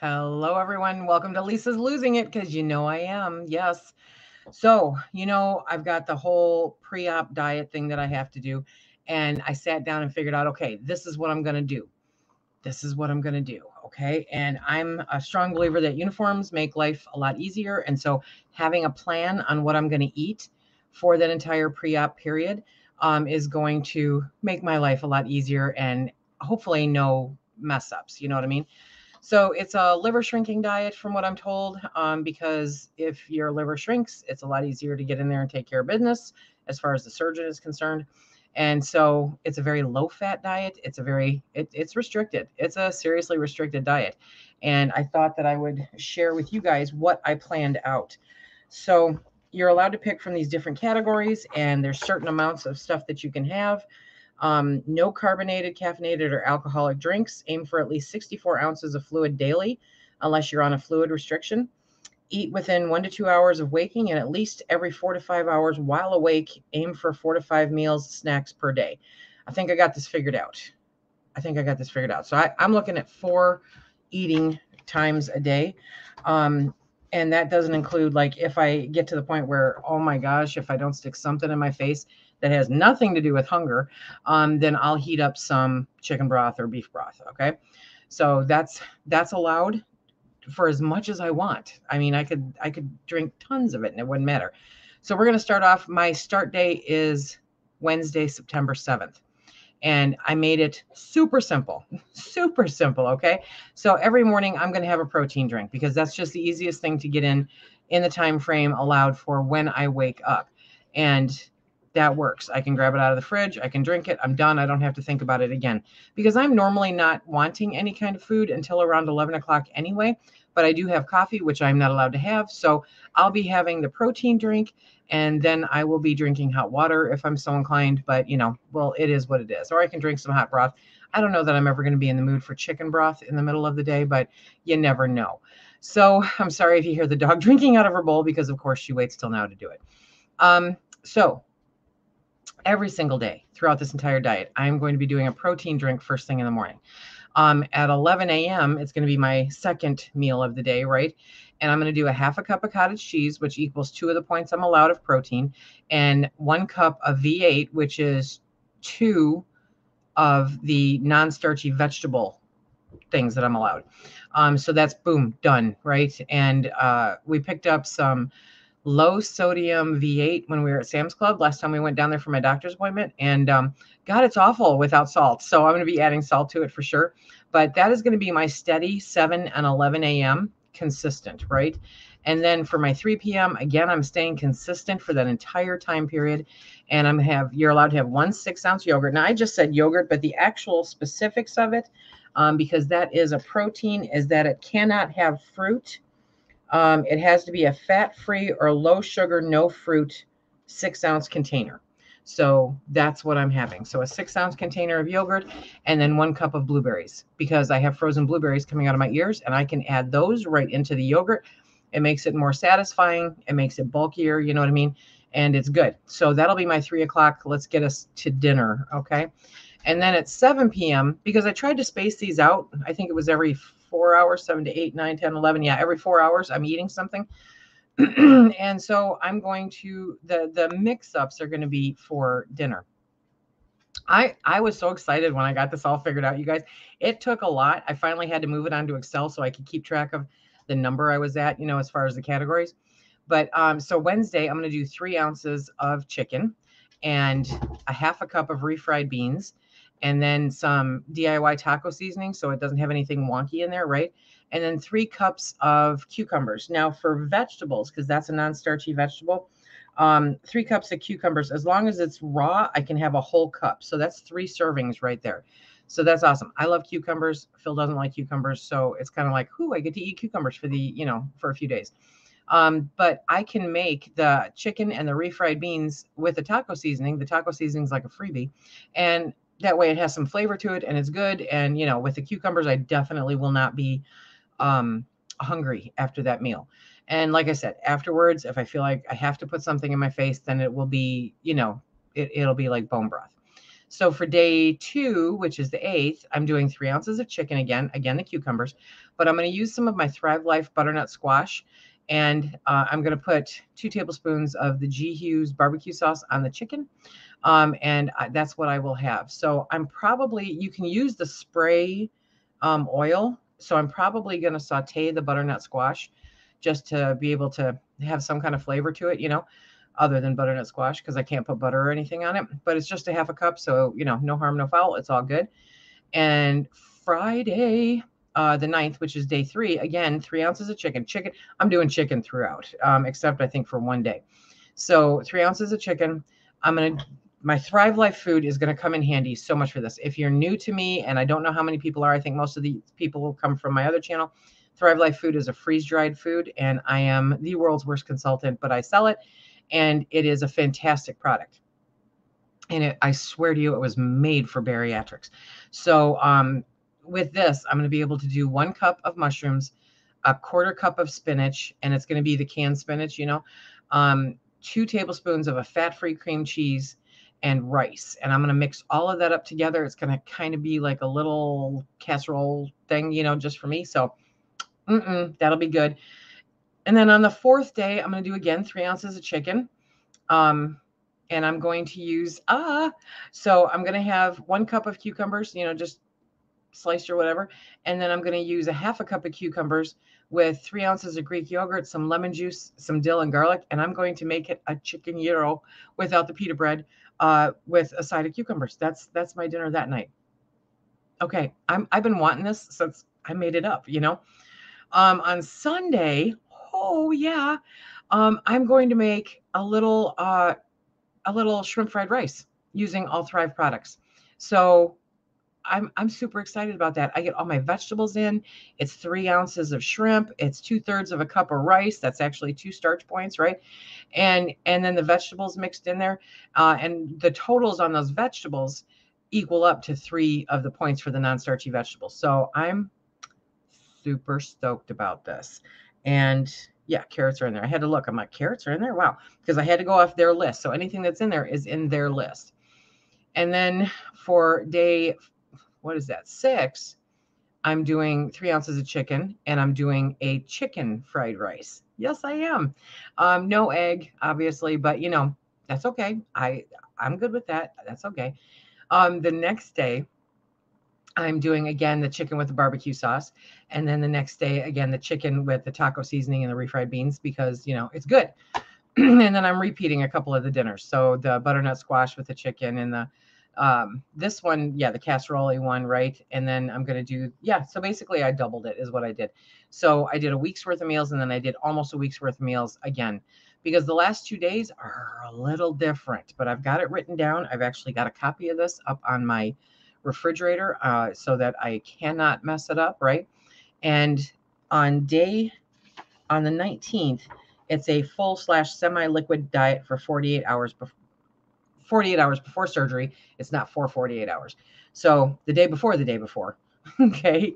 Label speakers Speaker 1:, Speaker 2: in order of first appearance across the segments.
Speaker 1: Hello, everyone. Welcome to Lisa's Losing It because you know I am. Yes. So, I've got the whole pre op diet thing that I have to do. And I sat down and figured out, okay, this is what I'm going to do. This is what I'm going to do. Okay. And I'm a strong believer that uniforms make life a lot easier. And so, having a plan on what I'm going to eat for that entire pre op period is going to make my life a lot easier and hopefully no mess ups. You know what I mean? So it's a liver shrinking diet, from what I'm told, because if your liver shrinks, it's a lot easier to get in there and take care of business as far as the surgeon is concerned. And so it's a very low fat diet. It's restricted. It's a seriously restricted diet. And I thought that I would share with you guys what I planned out. So you're allowed to pick from these different categories, and there's certain amounts of stuff that you can have. No carbonated, caffeinated, or alcoholic drinks. Aim for at least 64 ounces of fluid daily, unless you're on a fluid restriction. Eat within 1 to 2 hours of waking and at least every 4 to 5 hours while awake. Aim for 4 to 5 meals, snacks per day. I think I got this figured out. So I'm looking at 4 eating times a day. And that doesn't include, like, if I get to the point where, oh my gosh, if I don't stick something in my face that has nothing to do with hunger, then I'll heat up some chicken broth or beef broth. Okay. So that's allowed for as much as I want. I mean, I could drink tons of it and it wouldn't matter. So we're going to start off. My start day is Wednesday, September 7th. And I made it super simple, super simple. Okay. So every morning I'm going to have a protein drink because that's just the easiest thing to get in the time frame allowed for when I wake up. And that works. I can grab it out of the fridge. I can drink it. I'm done. I don't have to think about it again because I'm normally not wanting any kind of food until around 11 o'clock anyway. But I do have coffee, which I'm not allowed to have. So I'll be having the protein drink, and then I will be drinking hot water if I'm so inclined. But, well, it is what it is. Or I can drink some hot broth. I don't know that I'm ever going to be in the mood for chicken broth in the middle of the day, but you never know. So I'm sorry if you hear the dog drinking out of her bowl because, of course, she waits till now to do it. So every single day throughout this entire diet, I'm going to be doing a protein drink first thing in the morning. At 11 a.m., it's going to be my second meal of the day, right? And I'm going to do a half a cup of cottage cheese, which equals 2 of the points I'm allowed of protein, and 1 cup of V8, which is 2 of the non-starchy vegetable things that I'm allowed. So that's boom, done, right? And we picked up some low sodium V8 when we were at Sam's Club last time we went down there for my doctor's appointment. And God, it's awful without salt. So I'm going to be adding salt to it for sure. But that is going to be my steady 7 and 11 a.m. consistent, right? And then for my 3 p.m., again, I'm staying consistent for that entire time period. And you're allowed to have 1 6-ounce yogurt. Now, I just said yogurt, but the actual specifics of it, because that is a protein, is that it cannot have fruit. It has to be a fat-free or low sugar, no fruit 6-ounce container. So that's what I'm having. So a 6-ounce container of yogurt and then 1 cup of blueberries because I have frozen blueberries coming out of my ears and I can add those right into the yogurt. It makes it more satisfying. It makes it bulkier. You know what I mean? And it's good. So that'll be my 3 o'clock. Let's get us to dinner. Okay. And then at 7 p.m., because I tried to space these out, I think it was every 4 hours, 7 to 8, 9, 10, 11. Yeah, every 4 hours I'm eating something. And so I'm going to, the mix-ups are going to be for dinner. I was so excited when I got this all figured out, you guys. It took a lot. I finally had to move it onto Excel so I could keep track of the number I was at, as far as the categories. But so Wednesday, I'm going to do 3 ounces of chicken and a half a cup of refried beans and then some DIY taco seasoning so it doesn't have anything wonky in there, right? And then 3 cups of cucumbers. Now for vegetables, because that's a non-starchy vegetable, 3 cups of cucumbers. As long as it's raw, I can have a whole cup. So that's 3 servings right there. So that's awesome. I love cucumbers. Phil doesn't like cucumbers. So it's kind of like, I get to eat cucumbers for a few days. But I can make the chicken and the refried beans with the taco seasoning. The taco seasoning is like a freebie. And that way it has some flavor to it and it's good. And, with the cucumbers, I definitely will not be hungry after that meal. And like I said, afterwards, if I feel like I have to put something in my face, then it will be, it'll be like bone broth. So for day 2, which is the 8th, I'm doing 3 ounces of chicken again, the cucumbers, but I'm going to use some of my Thrive Life butternut squash, and I'm going to put 2 tablespoons of the G. Hughes barbecue sauce on the chicken, and that's what I will have. So I'm probably, you can use the spray oil. So I'm probably going to saute the butternut squash just to be able to have some kind of flavor to it, other than butternut squash, because I can't put butter or anything on it. But it's just a half a cup. So, no harm, no foul. It's all good. And Friday, the 9th, which is day 3, again, 3 ounces of chicken. I'm doing chicken throughout, except I think for one day. So 3 ounces of chicken. My Thrive Life food is going to come in handy so much for this. If you're new to me, and I don't know how many people are, I think most of the people will come from my other channel. Thrive Life food is a freeze-dried food, and I am the world's worst consultant, but I sell it, and it is a fantastic product. And I swear to you, it was made for bariatrics. So with this, I'm going to be able to do 1 cup of mushrooms, a 1/4 cup of spinach, and it's going to be the canned spinach, 2 tablespoons of a fat-free cream cheese, and rice. And I'm going to mix all of that up together. It's going to kind of be like a little casserole thing, just for me. So that'll be good. And then on the 4th day, I'm going to do again 3 ounces of chicken. And I'm going to use, so I'm going to have 1 cup of cucumbers, just sliced or whatever. And then I'm going to use a 1/2 cup of cucumbers with 3 ounces of Greek yogurt, some lemon juice, some dill and garlic. And I'm going to make it a chicken gyro without the pita bread, with a side of cucumbers. That's my dinner that night. Okay. I've been wanting this since I made it up, on Sunday. Oh yeah. I'm going to make a little shrimp fried rice using all Thrive products. So I'm super excited about that. I get all my vegetables in. It's 3 ounces of shrimp. It's 2/3 of a cup of rice. That's actually 2 starch points, right? And then the vegetables mixed in there. And the totals on those vegetables equal up to 3 of the points for the non-starchy vegetables. So I'm super stoked about this. And yeah, carrots are in there. I had to look. I'm like, carrots are in there? Wow. Because I had to go off their list. So anything that's in there is in their list. And then for day, 6, I'm doing 3 ounces of chicken, and I'm doing a chicken fried rice. Yes, I am. No egg, obviously, but that's okay. I'm good with that. That's okay. The next day, I'm doing again the chicken with the barbecue sauce. And then the next day, again, the chicken with the taco seasoning and the refried beans, because, it's good. And then I'm repeating a couple of the dinners. So the butternut squash with the chicken, and the this one, the casserole one, right? And then I'm going to do, so basically I doubled it is what I did. So I did a week's worth of meals, and then I did almost a week's worth of meals again, because the last 2 days are a little different, but I've got it written down. I've actually got a copy of this up on my refrigerator, so that I cannot mess it up, right? And on the 19th, it's a full / semi-liquid diet for 48 hours before surgery. It's not for 48 hours. So the day before, okay,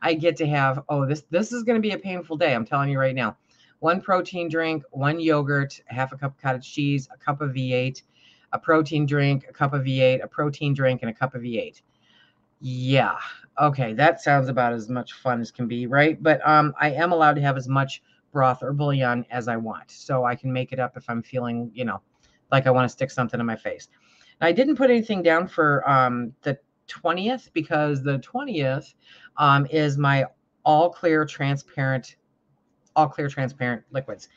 Speaker 1: I get to have, this is going to be a painful day. I'm telling you right now. 1 protein drink, 1 yogurt, a 1/2 cup cottage cheese, a cup of V8, a protein drink, a cup of V8, a protein drink, and a cup of V8. Yeah. Okay. That sounds about as much fun as can be, right? But I am allowed to have as much broth or bouillon as I want. So I can make it up if I'm feeling, like I want to stick something in my face. Now, I didn't put anything down for the 20th, because the 20th is my all clear transparent liquids.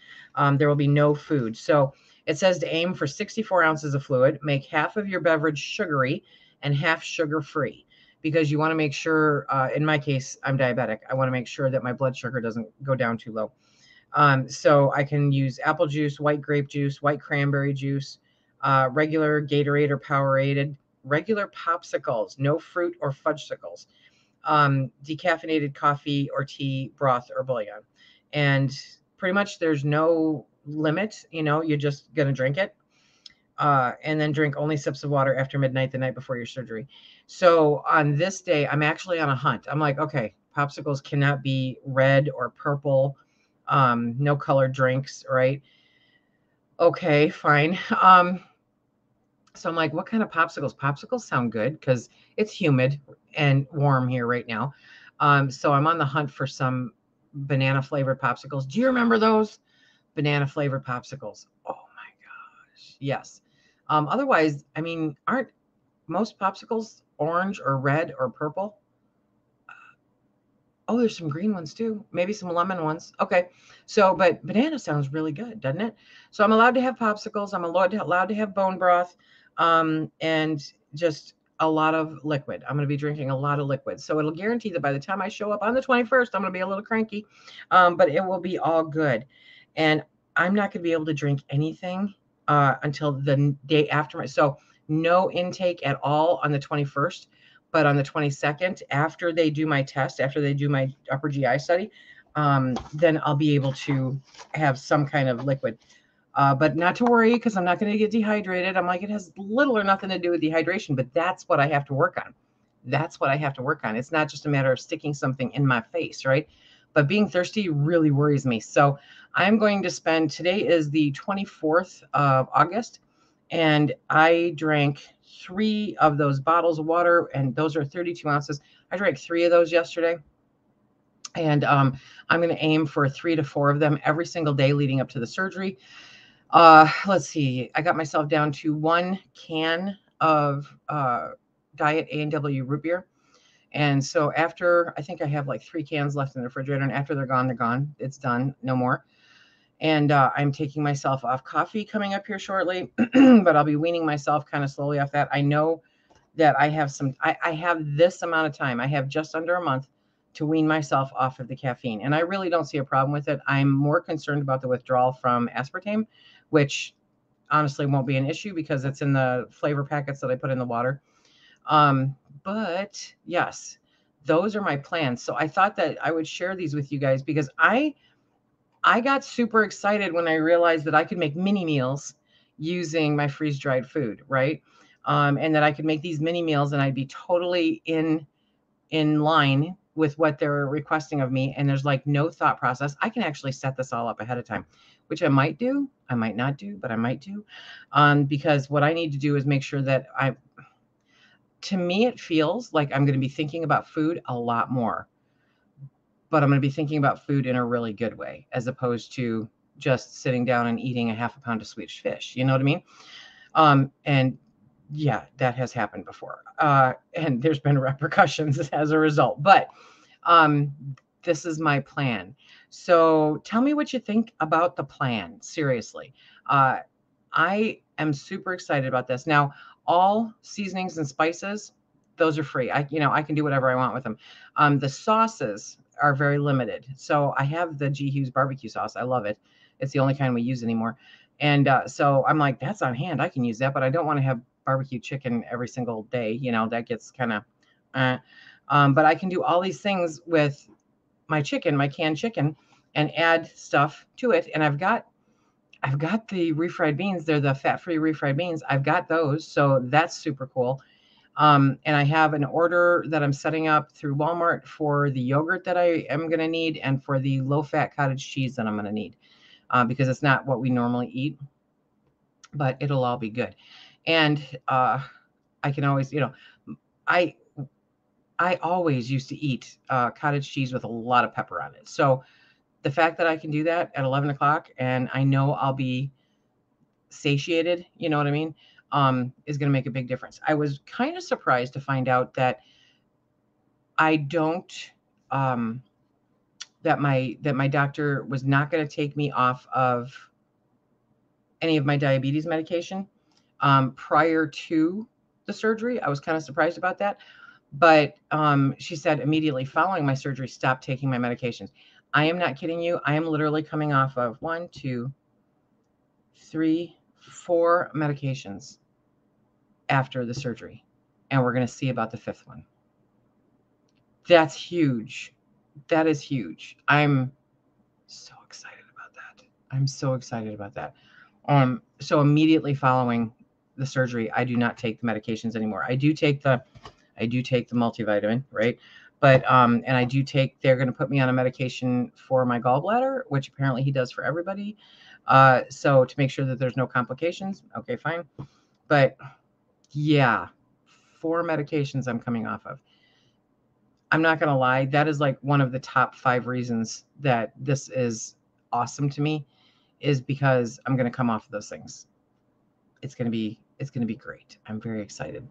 Speaker 1: There will be no food. So it says to aim for 64 ounces of fluid. Make half of your beverage sugary and half sugar-free, because you want to make sure, in my case, I'm diabetic. I want to make sure that my blood sugar doesn't go down too low. So I can use apple juice, white grape juice, white cranberry juice, regular Gatorade or Powerade, regular popsicles, no fruit or fudgesicles, decaffeinated coffee or tea, broth or bouillon. And pretty much there's no limit, you're just going to drink it. And then drink only sips of water after midnight the night before your surgery. So on this day, I'm actually on a hunt. I'm like, okay, popsicles cannot be red or purple, no colored drinks, right? Okay, fine. So I'm like, what kind of popsicles? Popsicles sound good because it's humid and warm here right now. So I'm on the hunt for some banana flavored popsicles. Do you remember those banana flavored popsicles? Oh my gosh, yes. Otherwise, I mean, aren't most popsicles orange or red or purple? Oh, there's some green ones too. Maybe some lemon ones. Okay. So, but banana sounds really good, doesn't it? So I'm allowed to have popsicles. I'm allowed to have bone broth, and just a lot of liquid. I'm going to be drinking a lot of liquid. So it'll guarantee that by the time I show up on the 21st, I'm going to be a little cranky, but it will be all good. And I'm not going to be able to drink anything until the day after my. So no intake at all on the 21st. But on the 22nd, after they do my test, after they do my upper GI study, then I'll be able to have some kind of liquid. But not to worry, because I'm not going to get dehydrated. I'm like, it has little or nothing to do with dehydration, but that's what I have to work on. That's what I have to work on. It's not just a matter of sticking something in my face, right? But being thirsty really worries me. So I'm going to spend, today is the 24th of August, and I drank 3 of those bottles of water, and those are 32 ounces. I drank 3 of those yesterday. And I'm going to aim for 3 to 4 of them every single day leading up to the surgery. Let's see. I got myself down to 1 can of Diet A&W root beer. And so after, I think I have like 3 cans left in the refrigerator, and after they're gone, they're gone. It's done. No more. And I'm taking myself off coffee coming up here shortly, but I'll be weaning myself kind of slowly off that. I know that I have I have this amount of time. I have just under a month to wean myself off of the caffeine. And I really don't see a problem with it. I'm more concerned about the withdrawal from aspartame, which honestly won't be an issue because it's in the flavor packets that I put in the water. But yes, those are my plans. So I thought that I would share these with you guys because I got super excited when I realized that I could make mini meals using my freeze-dried food, right? And that I could make these mini meals and I'd be totally in line with what they're requesting of me. And there's like no thought process. I can actually set this all up ahead of time, which I might do. I might not do, but I might do. Because what I need to do is make sure that to me, it feels like I'm going to be thinking about food a lot more, but I'm going to be thinking about food in a really good way, as opposed to just sitting down and eating a half a pound of Swedish fish. You know what I mean? And yeah, that has happened before. And there's been repercussions as a result, but this is my plan. So tell me what you think about the plan. Seriously. I am super excited about this. Now, all seasonings and spices, those are free. I can do whatever I want with them. The sauces are very limited. So I have the G. Hughes barbecue sauce. I love it. It's the only kind we use anymore. And so I'm like, that's on hand. I can use that, but I don't want to have barbecue chicken every single day. That gets kind of, but I can do all these things with my chicken, my canned chicken, and add stuff to it. And I've got the refried beans. They're the fat-free refried beans. I've got those. So that's super cool. And I have an order that I'm setting up through Walmart for the yogurt that I am going to need and for the low-fat cottage cheese that I'm going to need because it's not what we normally eat, but it'll all be good. And I can always, I always used to eat cottage cheese with a lot of pepper on it. So the fact that I can do that at 11 o'clock and I know I'll be satiated, you know what I mean, is going to make a big difference. I was kind of surprised to find out that I don't, that my doctor was not going to take me off of any of my diabetes medication prior to the surgery. I was kind of surprised about that. But she said immediately following my surgery, stop taking my medications. I am not kidding you. I am literally coming off of 1, 2, 3, 4 medications after the surgery. And we're going to see about the 5th one. That's huge. That is huge. I'm so excited about that. I'm so excited about that. So immediately following the surgery, I do not take the medications anymore. I do take the multivitamin, right? But and I do take, they're going to put me on a medication for my gallbladder, which apparently he does for everybody. So to make sure that there's no complications. Okay, fine. But Yeah, 4 medications I'm coming off of. I'm not gonna lie, that is like one of the top 5 reasons that this is awesome to me, is because I'm gonna come off of those things. It's gonna be great. I'm very excited.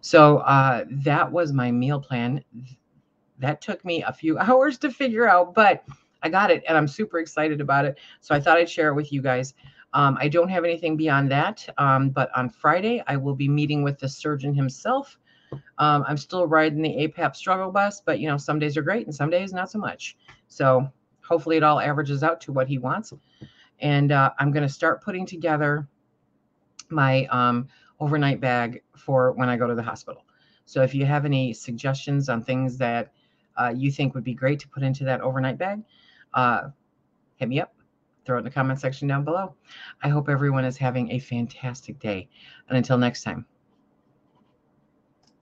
Speaker 1: So that was my meal plan. That took me a few hours to figure out, but I got it and I'm super excited about it. So I thought I'd share it with you guys. I don't have anything beyond that, but on Friday I will be meeting with the surgeon himself. I'm still riding the APAP struggle bus, but you know, some days are great and some days not so much. So hopefully it all averages out to what he wants. And I'm going to start putting together my overnight bag for when I go to the hospital. So if you have any suggestions on things that you think would be great to put into that overnight bag, hit me up. Throw it in the comment section down below. I hope everyone is having a fantastic day. And until next time.